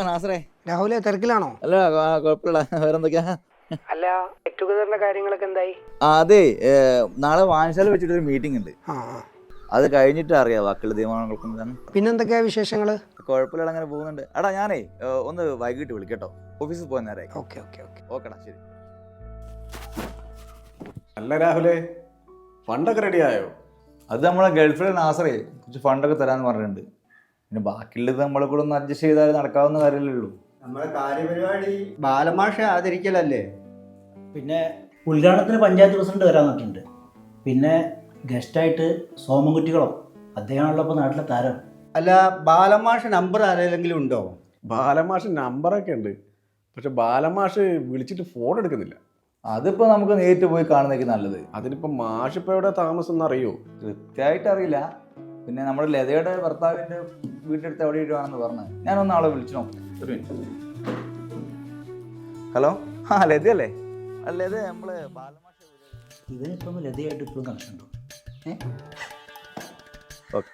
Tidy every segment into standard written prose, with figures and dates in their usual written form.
നാസറേ. രാഹുലെ തിരക്കിലാണോ? അല്ല കുഴപ്പമില്ല. വേറെന്തൊക്കെയാ? അല്ല, ഗെറ്റ് ടുഗദറിന്റെ കാര്യങ്ങളൊക്കെ എന്തായി? അതെ, നാളെ വായനശാല വെച്ചിട്ടൊരു മീറ്റിംഗ് ഉണ്ട്. അത് കഴിഞ്ഞിട്ട് അറിയാം ബാക്കിയുള്ള തീരുമാനങ്ങൾക്കും എന്താണ്. പിന്നെന്തൊക്കെയാ വിശേഷങ്ങള്? കുഴപ്പമില്ല, അങ്ങനെ പോകുന്നുണ്ട്. എടാ ഞാനേ ഒന്ന് വൈകിട്ട് വിളിക്കട്ടോ, ഓഫീസിൽ പോകാൻ നേരമായി. ഓക്കെ ഓക്കെ ഓക്കെ ഓക്കെടാ, ശരി. അല്ല രാഹുലേ, ഫണ്ടൊക്കെ റെഡിയായോ? അത് നമ്മളെ ഗൾഫിലെ നാസറേ കുറച്ച് ഫണ്ടൊക്കെ തരാമെന്ന് പറഞ്ഞിട്ടുണ്ട്. പിന്നെ ബാക്കിയുള്ളത് നമ്മളെ കൂടെ ഒന്ന് അഡ്ജസ്റ്റ് ചെയ്താൽ നടക്കാവുന്ന കാര്യമല്ലേ ഉള്ളൂ. നമ്മളെ കാര്യപരിപാടി ബാലമാഷെ ആദരിക്കലല്ലേ. പിന്നെ ഉദ്ഘാടനത്തിന് പഞ്ചായത്ത് പ്രസിഡന്റ് വരാൻ പറഞ്ഞിട്ടുണ്ട്. പിന്നെ ഗസ്റ്റായിട്ട് സോമൻകുട്ടികളോ, അദ്ദേഹമാണല്ലോ ഇപ്പോൾ നാട്ടിലെ താരം. അല്ല, ബാലമാഷ് നമ്പർ ആരെങ്കിലും ഉണ്ടോ? ബാലമാഷ് നമ്പറൊക്കെ ഉണ്ട്, പക്ഷെ ബാലമാഷ് വിളിച്ചിട്ട് ഫോൺ എടുക്കുന്നില്ല. അതിപ്പോൾ നമുക്ക് നേരിട്ട് പോയി കാണുന്നതായിരിക്കും നല്ലത്. അതിനിപ്പോൾ മാഷ് ഇപ്പോൾ എവിടെ താമസം എന്നറിയോ? കൃത്യമായിട്ട് അറിയില്ല. പിന്നെ നമ്മുടെ ലതയുടെ ഭർത്താവിൻ്റെ വീട്ടിലെടുത്ത് എവിടെ ഇടുവാണെന്ന് പറഞ്ഞത്. ഞാനൊന്ന് ആളെ വിളിച്ചു നോക്കാം. ഒരു മിനിറ്റ്. ഹലോ, ലതയല്ലേ? ലത നമ്മള് ബാലമാഷ ഇതിനിപ്പം ലതയായിട്ട് ഇപ്പോഴും കണക്ഷൻ ഉണ്ടോ? ഓക്കെ.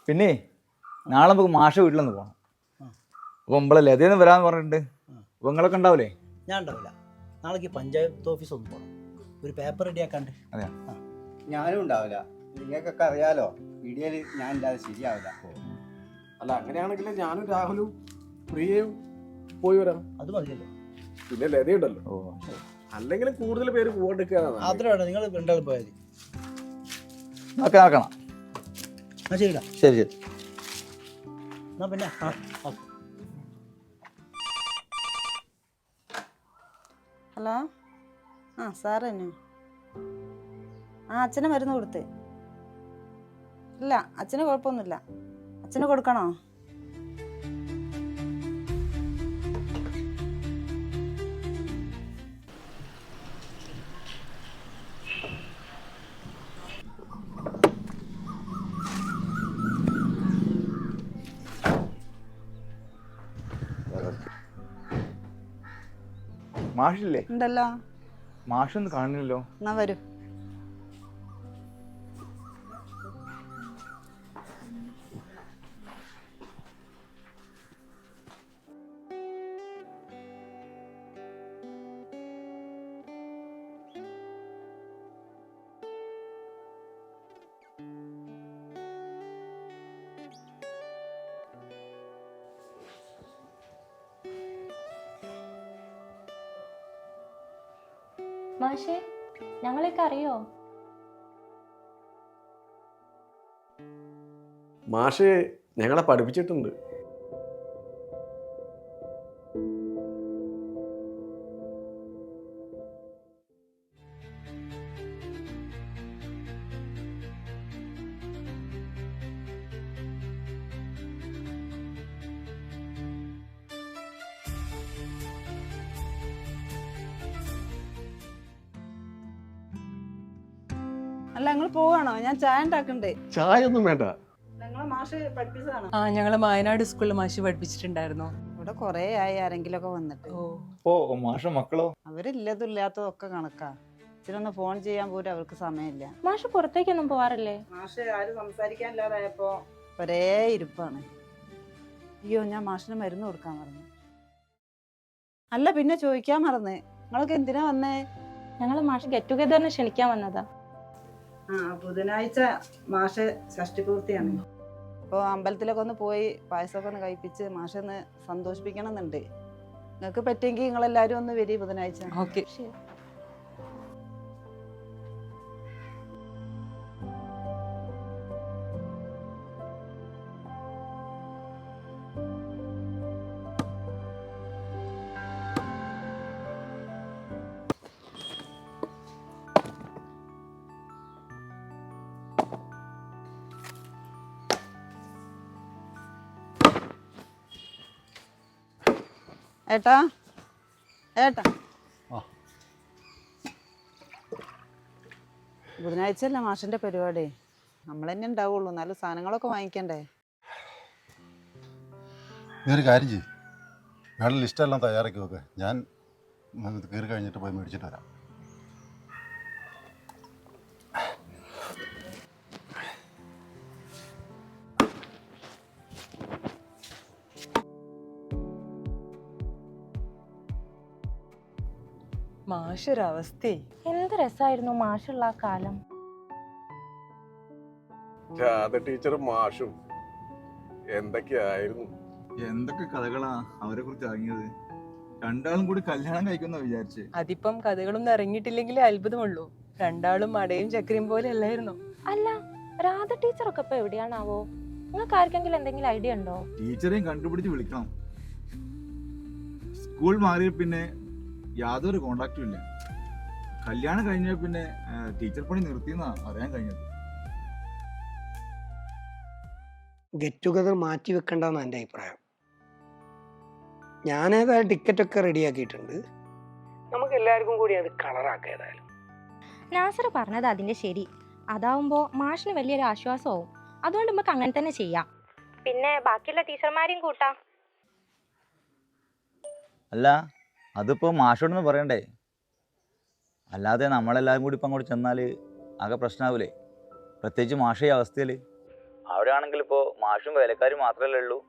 പിന്നെ നാളെ നമുക്ക് മാഷ വീട്ടിലൊന്ന് പോകണം. അപ്പോൾ നമ്മളെ ലതയെന്ന് വരാമെന്ന് പറഞ്ഞിട്ടുണ്ട്. അപ്പോൾ നിങ്ങളൊക്കെ ഉണ്ടാവില്ലേ? ഞാൻ ഉണ്ടാവില്ല. നാളേക്ക് പഞ്ചായത്ത് ഓഫീസ് ഒന്ന് പോകണം, ഒരു പേപ്പർ റെഡിയാക്കാണ്ട്. അതെയോ? ഞാനും ഉണ്ടാവില്ല. നിങ്ങൾക്കൊക്കെ അറിയാലോ, വീഡിയോയിൽ ഞാൻ ഇല്ലാതെ ശരിയാവില്ല. അല്ല, അങ്ങനെയാണെങ്കിൽ ഞാനും രാഹുലും പ്രിയയും പോയി വരാം. അത് മതിയല്ലോ. പിന്നെ ലതയുണ്ടല്ലോ. ഓ, അല്ലെങ്കിൽ കൂടുതൽ പേര് പോകണ്ടെടുക്കുക. അത്രയാണ്, നിങ്ങൾ രണ്ടാളും പോയാൽ മതി. നോക്കണം. ആ ശരിടാ. ശരി ശരി. എന്നാ പിന്നെ ഹലോ, സാർ തന്നെ. അച്ഛന് മരുന്ന് കൊടുത്ത്. ഇല്ല, അച്ഛന് കുഴപ്പമൊന്നുമില്ല. അച്ഛന് കൊടുക്കണോ? മാഷില്ലേ? ഉണ്ടല്ലോ. മാഷൊന്നും കാണുന്നില്ലല്ലോ. എന്നാ വരൂ. മാഷേ, ഞങ്ങളെയൊക്കെ അറിയോ? മാഷ് ഞങ്ങളെ പഠിപ്പിച്ചിട്ടുണ്ട്. അല്ല, നിങ്ങൾ പോവാണോ? ഞാൻ ചായ ഉണ്ടാക്കണ്ടേ. ചായ ഒന്നും വേണ്ട. ഞങ്ങളെ മാഷ് പഠിപ്പിച്ചതാണോ? ഞങ്ങള് വയനാട് സ്കൂളിൽ മാഷ് പഠിപ്പിച്ചിട്ടുണ്ടായിരുന്നോ? ഇവിടെ കൊറേ ആയി ആരെങ്കിലൊക്കെ വന്നിട്ട്. ഓ, മാഷ മക്കളോ? അവരില്ലതും ഇല്ലാത്തതൊക്കെ കണക്കാ. ഇച്ചിരൊന്ന് ഫോൺ ചെയ്യാൻ പോലും അവർക്ക് സമയമില്ല. മാഷ് പുറത്തേക്കൊന്നും പോവാറില്ലേ? മാഷ് ആരും സംസാരിക്കാനില്ലാതായപ്പോ ഒരേ ഇരിപ്പാണ്. അയ്യോ, ഞാൻ മാഷിന് മരുന്ന് കൊടുക്കാൻ മറന്നു. അല്ല, പിന്നെ ചോദിക്കാൻ മറന്ന്, നിങ്ങളൊക്കെ എന്തിനാ വന്നേ? ഞങ്ങള് മാഷ് ഗെറ്റ് ടുഗദറിന് ക്ഷണിക്കാൻ വന്നതാ. ബുധനാഴ്ച മാഷ് ഷഷ്ടിപൂർത്തിയാണ്. അപ്പോൾ അമ്പലത്തിലൊക്കെ ഒന്ന് പോയി പായസമൊക്കെ ഒന്ന് കഴിപ്പിച്ച് മാഷൊന്ന് സന്തോഷിപ്പിക്കണം എന്നുണ്ട്. നിങ്ങൾക്ക് പറ്റുമെങ്കിൽ നിങ്ങളെല്ലാവരും ഒന്ന് വരി ബുധനാഴ്ച. ഓക്കെ. ശരി. ഏട്ടാ, ഏട്ടാ, ബുധനാഴ്ച അല്ല മാഷിന്റെ പരിപാടി. നമ്മൾ തന്നെ ഉണ്ടാവുള്ളൂ, നല്ല സാധനങ്ങളൊക്കെ വാങ്ങിക്കണ്ടേ. നീ ഒരു കാര്യം ചെയ്യും, വേണ്ട ലിസ്റ്റെല്ലാം തയ്യാറാക്കി വെക്കുക. ഞാൻ കയറി കഴിഞ്ഞിട്ട് പോയി മേടിച്ചിട്ട് വരാം. മാഷൊരവസ്ഥയെ. എന്ത് രസമായിരുന്നു മാഷുള്ള ആ കാലം. ടീച്ചറും മാഷും എന്തൊക്കെയായിരുന്നു. എന്തൊക്കെ കഥകളാ അവരെ കുറിച്ച് അറിഞ്ഞത്. രണ്ടാളും കൂടി കല്യാണം കഴിക്കുന്ന വിചാരിച്ച്. അതിപ്പം കഥകളൊന്നും ഇറങ്ങിയിട്ടില്ലെങ്കിലേ അത്ഭുതമുള്ളൂ. രണ്ടാളും മടയും ചക്കരയും പോലെ അല്ലായിരുന്നു. അല്ല, രാധ ടീച്ചറൊക്കെ ഇപ്പൊ എവിടെയാണാവോ? നിങ്ങൾക്ക് ആർക്കെങ്കിലും എന്തെങ്കിലും ഐഡിയ ഉണ്ടോ? ടീച്ചറെയും കണ്ടുപിടിച്ച് വിളിക്കണം. സ്കൂൾ മാറിയ പിന്നെ യാതൊരു കോണ്ടാക്റ്റും ഇല്ല. കല്യാണം കഴിഞ്ഞ പിന്നെ ടീച്ചർ പണി നിർത്തിയെന്നാ അറിയാൻ കഴിഞ്ഞത്. ഗെറ്റ് ടുഗദർ മാറ്റി വെക്കണ്ടെന്നാണ് എൻ്റെ അഭിപ്രായം. ഞാനേതായാലും ടിക്കറ്റൊക്കെ റെഡിയാക്കിയിട്ടുണ്ട്. നമുക്ക് എല്ലാവർക്കും കൂടി അത് കളറാക്കാം. ഏതായാലും നാസർ പറഞ്ഞത് അതിന്റെ ശരി. അതാവുമ്പോ മാഷിന് വലിയൊരു ആശ്വാസമാവും. അതുകൊണ്ട് നമുക്ക് അങ്ങനെ തന്നെ ചെയ്യാം. പിന്നെ ബാക്കിയുള്ള ടീച്ചർമാരെയും കൂട്ടാം. അല്ല, അതിപ്പോ മാഷോടൊന്ന് പറയണ്ടേ? അല്ലാതെ നമ്മളെല്ലാവരും കൂടി ഇപ്പം അങ്ങോട്ട് ചെന്നാൽ ആകെ പ്രശ്നമാവൂലേ? പ്രത്യേകിച്ച് മാഷ ഈ അവസ്ഥയിൽ. അവിടെ ആണെങ്കിൽ ഇപ്പോൾ മാഷും വേലക്കാരും മാത്രമല്ലേ ഉള്ളൂ.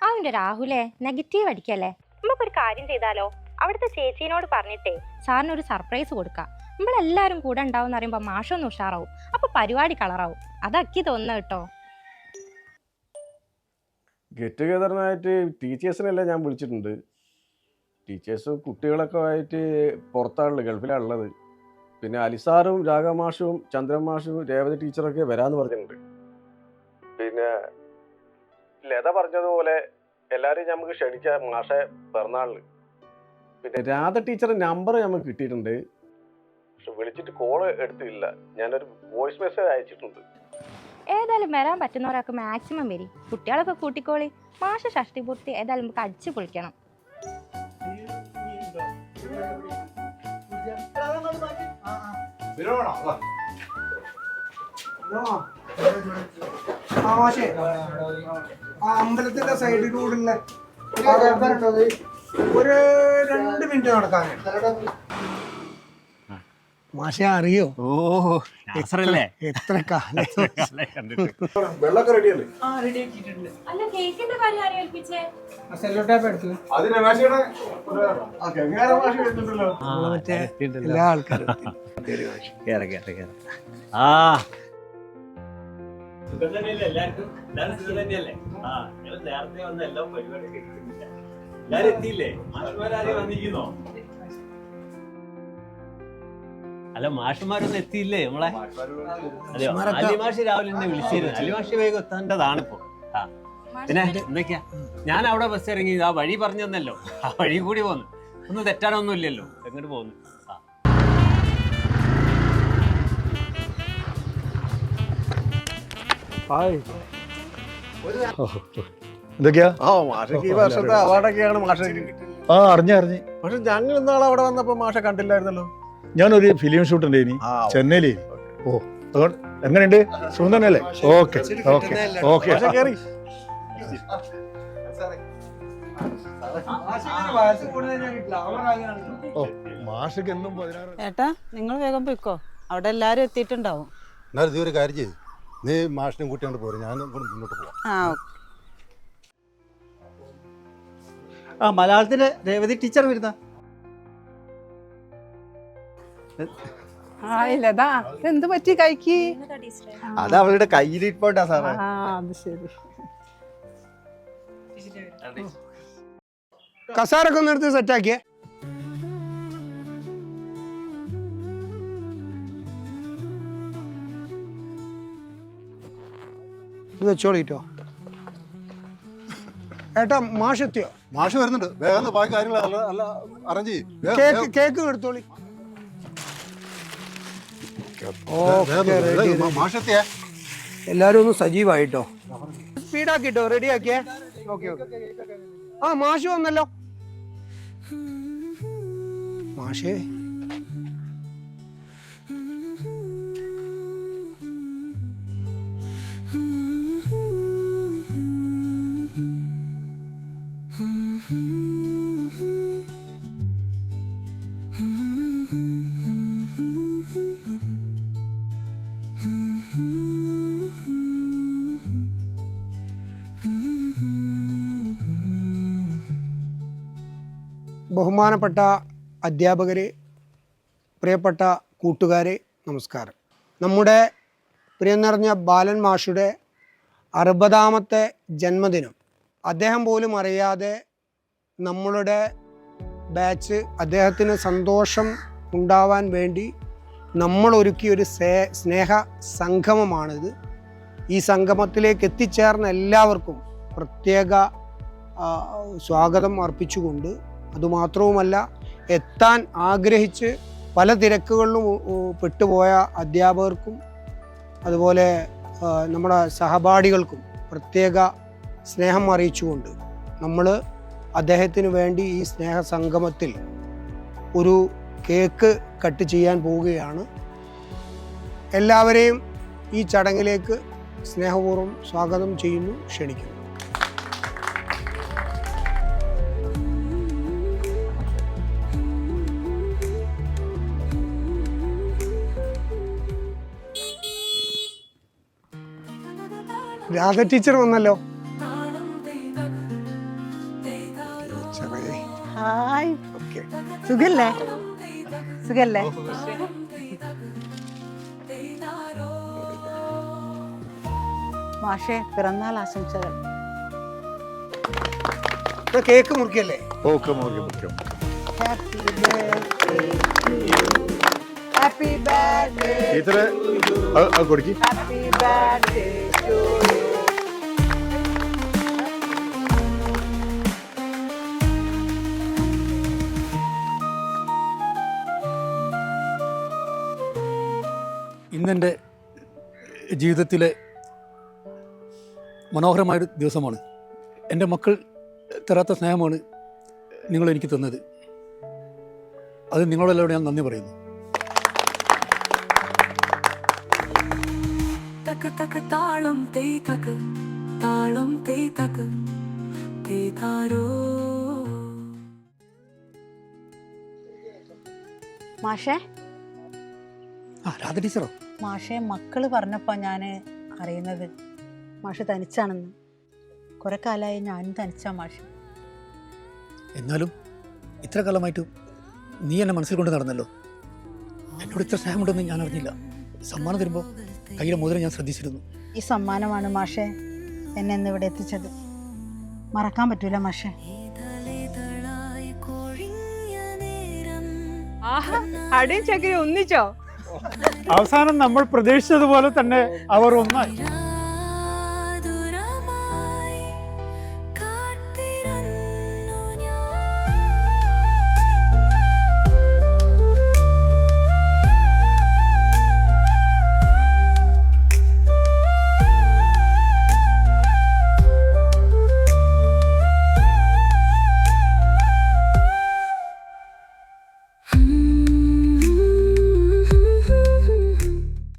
അവന്റെ രാഹുലേ, നെഗറ്റീവ് അടിക്കല്ലേ. നമുക്കൊരു കാര്യം ചെയ്താലോ? അവിടുത്തെ ചേച്ചീനോട് പറഞ്ഞിട്ടേ സാറിനൊരു സർപ്രൈസ് കൊടുക്കാം. നമ്മളെല്ലാവരും കൂടെ ഉണ്ടാവും അറിയുമ്പോൾ മാഷൊന്ന് ഉഷാറാവും. അപ്പൊ പരിപാടി കളറാവും. അതൊക്കെ തോന്നുന്നു കേട്ടോ. ഗെറ്റ് ടുഗദറിനായിട്ട് ടീച്ചേഴ്സിനെല്ലാം ഞാൻ വിളിച്ചിട്ടുണ്ട്. ടീച്ചേഴ്സും കുട്ടികളൊക്കെ ആയിട്ട് പുറത്താണുള്ളത്, ഗൾഫിലാണുള്ളത്. പിന്നെ അലിസാറും രാഘമാഷും ചന്ദ്രമാഷും രേവതി ടീച്ചറൊക്കെ വരാമെന്ന് പറഞ്ഞിട്ടുണ്ട്. പിന്നെ ലത പറഞ്ഞതുപോലെ എല്ലാവരെയും നമുക്ക് ക്ഷണിക്കാം മാഷെ പിറന്നാളിന്. പിന്നെ രാധ ടീച്ചറുടെ നമ്പർ നമുക്ക് കിട്ടിയിട്ടുണ്ട്. പക്ഷെ വിളിച്ചിട്ട് കോള് എടുത്തില്ല. ഞാനൊരു വോയിസ് മെസ്സേജ് അയച്ചിട്ടുണ്ട്. ഏതായാലും വരാൻ പറ്റുന്നവരൊക്കെ മാക്സിമം വരി. കുട്ടികളൊക്കെ കൂട്ടിക്കോളി. മാഷ ഷഷ്ടിപൂർത്തി ഏതായാലും നമുക്ക് അടിച്ചു പൊളിക്കണം. അമ്പലത്തിന്റെ സൈഡിലൂടെ ഒരു 2 മിനിറ്റ് നടക്കാൻ. മാഷെ അറിയോ? എത്ര കാലം. വെള്ളമൊക്കെ റെഡിയല്ലേ? അല്ല, കേക്കിന്റെ കാര്യം ആരെയും ഏൽപ്പിച്ചേ? മറ്റേ എല്ലാ ആൾക്കാരും അല്ല മാഷന്മാരൊന്നും എത്തിയില്ലേ നമ്മളെ? അതെയോ? അലിമാഷ് രാവിലെ എന്നെ വിളിച്ചിരുന്നു. അലിമാഷ് വേഗം എത്തേണ്ടതാണിപ്പോ. പിന്നെ എന്തൊക്കെയാ, ഞാൻ അവിടെ ബസ് ഇറങ്ങി ആ വഴി പറഞ്ഞു തന്നല്ലോ, ആ വഴി കൂടി പോന്നു. ഒന്നും തെറ്റാനൊന്നും ഇല്ലല്ലോ. എങ്ങോട്ട് പോന്നു? എന്തൊക്കെയാ? മാഷക്ക് ഈ വർഷത്തെ അവാർഡൊക്കെയാണ് മാഷക്ക്. അറിഞ്ഞു. പക്ഷെ ഞങ്ങൾ ഇന്നാളെ അവിടെ വന്നപ്പോ മാഷ കണ്ടില്ലായിരുന്നല്ലോ. ഞാനൊരു ഫിലിം ഷൂട്ട് ഉണ്ടായിനി ചെന്നൈയില്. ഓ, അതുകൊണ്ട് എങ്ങനെയുണ്ട്? സുഖം തന്നെയല്ലേ? Okay okay okay. ഓ, മാഷക്ക് എന്നും 16. ഏട്ടാ, നിങ്ങൾ വേഗം പോയിക്കോ. അവിടെ എല്ലാരും എത്തിയിട്ടുണ്ടാവും. എന്നാലും നീ ഒരു കാര്യം ചെയ്യും, നീ മാഷിനെ കൂട്ടിയോണ്ട് പോരും, ഞാൻ മുന്നോട്ട് പോവാം. ആ മലയാളത്തിലെ രേവതി ടീച്ചർ വരുന്ന ഇല്ലതാ എന്ത് പറ്റി കൈക്ക്? അത് അവളുടെ കയ്യിലിരിപ്പോട്ടാ സാറേ. അത് ശരി. കസാരൊക്കെ ഒന്ന് എടുത്ത് സെറ്റാക്കിയേ. ഇത് വെച്ചോളിട്ടോ. ഏട്ടാ, മാഷ് എത്തിയോ? മാഷ് വരുന്നുണ്ട്, വേഗം ബാക്കി കാര്യങ്ങൾ അറേഞ്ച് ചെയ്യും. കേക്ക് എടുത്തോളി. മാഷ് എത്തിയേ? എല്ലാരും ഒന്ന് സജീവായിട്ടോ. സ്പീഡാക്കിട്ടോ, റെഡി ആക്കിയേ. Okay okay. ആ, മാഷ് വന്നല്ലോ. മാഷേ, ബഹുമാനപ്പെട്ട അധ്യാപകരെ, പ്രിയപ്പെട്ട കൂട്ടുകാരെ, നമസ്കാരം. നമ്മുടെ പ്രിയം നിറഞ്ഞ ബാലൻ മാഷുടെ 60ാമത്തെ ജന്മദിനം അദ്ദേഹം പോലും അറിയാതെ നമ്മളുടെ ബാച്ച് അദ്ദേഹത്തിന് സന്തോഷം ഉണ്ടാവാൻ വേണ്ടി നമ്മൾ ഒരുക്കിയൊരു സ്നേഹ സംഗമമാണിത്. ഈ സംഗമത്തിലേക്ക് എത്തിച്ചേർന്ന എല്ലാവർക്കും പ്രത്യേക സ്വാഗതം അർപ്പിച്ചുകൊണ്ട്, അതുമാത്രവുമല്ല എത്താൻ ആഗ്രഹിച്ച് പല തിരക്കുകളിലും പെട്ടുപോയ അധ്യാപകർക്കും അതുപോലെ നമ്മുടെ സഹപാഠികൾക്കും പ്രത്യേക സ്നേഹം അറിയിച്ചുകൊണ്ട് നമ്മൾ അദ്ദേഹത്തിന് വേണ്ടി ഈ സ്നേഹ സംഗമത്തിൽ ഒരു കേക്ക് കട്ട് ചെയ്യാൻ പോവുകയാണ്. എല്ലാവരെയും ഈ ചടങ്ങിലേക്ക് സ്നേഹപൂർവ്വം സ്വാഗതം ചെയ്യുന്നു, ക്ഷണിക്കുന്നു. രാധ ടീച്ചർ വന്നല്ലോ. ഹായ്, സുഖല്ലേ? സുഖല്ലേ? മാഷേ, പിറന്നാൾ ആശംസകൾ. കേക്ക് മുറിക്കല്ലേ? ഹാപ്പി ബർത്ത്ഡേ ടീച്ചറെ കൊടുക്കി. Happy birthday to you. ഇന്നെൻ്റെ ജീവിതത്തിലെ മനോഹരമായൊരു ദിവസമാണ്. എൻ്റെ മക്കൾ തരാത്ത സ്നേഹമാണ് നിങ്ങളെനിക്ക് തന്നത്. അത് നിങ്ങളെല്ലാവരോടും ഞാൻ നന്ദി പറയുന്നു. മാഷേ, രാധ ടീച്ചറോ? മാഷെ, മക്കള് പറഞ്ഞപ്പോൾ ഞാൻ അറിയുന്നത് മാഷ് തനിച്ചാണെന്ന്. കുറെ കാലമായി ഞാനും തനിച്ചാ മാഷ്. എന്നാലും ഇത്ര കാലമായിട്ടും നീ എന്നെ മനസ്സിൽ കൊണ്ട് നടന്നല്ലോ. എന്നോട് ഇത്ര സ്നേഹമുണ്ടെന്ന് ഞാൻ അറിഞ്ഞില്ല. സമ്മാനം തരുമ്പോൾ കയ്യിലെ മോതിരം ഞാൻ ശ്രദ്ധിച്ചിരുന്നു. ഈ സമ്മാനമാണ് മാഷെ എന്നെ ഇന്ന് ഇവിടെ എത്തിച്ചത്. മറക്കാൻ പറ്റൂല മാഷെ. അടയും ചക്കരയും ഒന്നിച്ചോ? അവസാനം നമ്മൾ പ്രതീക്ഷിച്ചതുപോലെ തന്നെ അവർ ഒന്നായി.